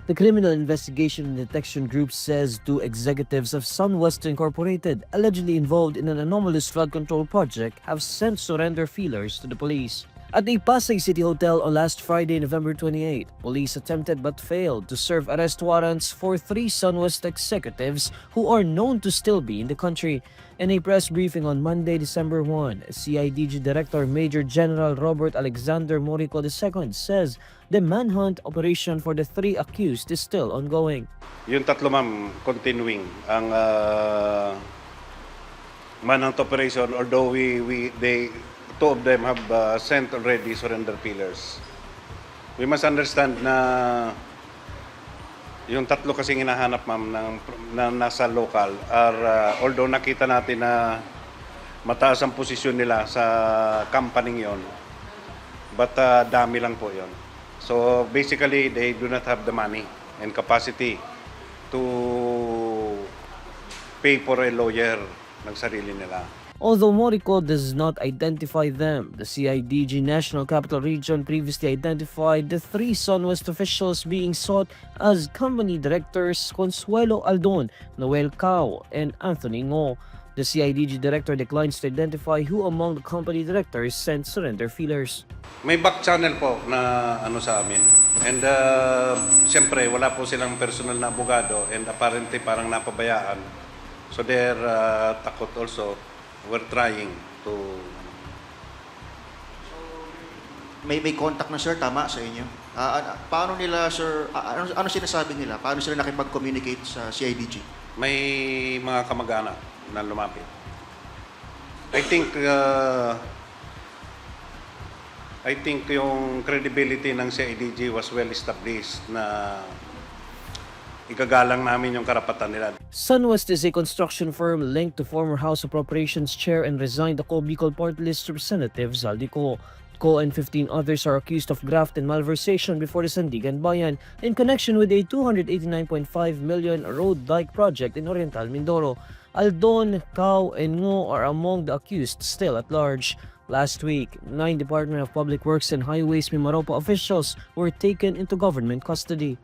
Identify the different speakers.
Speaker 1: The Criminal Investigation and Detection Group says two executives of SunWest Incorporated, allegedly involved in an anomalous flood control project, have sent surrender feelers to the police. At the Pasay City Hotel on last Friday, November 28, police attempted but failed to serve arrest warrants for three SunWest executives who are known to still be in the country. In a press briefing on Monday, December 1, CIDG Director Major General Robert Alexander Morico II says the manhunt operation for the three accused is still ongoing.
Speaker 2: Yung tatlo ma'am, continuing ang manhunt operation, although two of them have sent already surrender feelers. We must understand na yung tatlo kasing hinahanap ma'am na nasa local are although nakita natin na mataas ang posisyon nila sa company yon, but dami lang po yon. So basically they do not have the money and capacity to pay for a lawyer ng sarili nila.
Speaker 1: Although Morico does not identify them, the CIDG National Capital Region previously identified the three SunWest officials being sought as company directors Consuelo Aldon, Noel Cao, and Anthony Ngo. The CIDG director declines to identify who among the company directors sent surrender feelers.
Speaker 2: May back channel po na sa amin. And siyempre wala po silang personal na abogado and apparently parang napabayaan. So they're takot also. We're trying to...
Speaker 3: May contact na sir, tama sa inyo? Paano nila sir, ano sinasabi nila? Paano sila nakipag-communicate sa CIDG?
Speaker 2: May mga kamag-anak na lumapit. I think yung credibility ng CIDG was well established na igagalang namin yung karapatan nila.
Speaker 1: SunWest is a construction firm linked to former House Appropriations Chair and resigned Ako Bicol Party List Representative Zaldi Co. Co and 15 others are accused of graft and malversation before the Sandigan Bayan in connection with a 289.5 million road dike project in Oriental Mindoro. Aldon, Cao, and Ngo are among the accused still at large. Last week, 9 Department of Public Works and Highways Mimaropa officials were taken into government custody.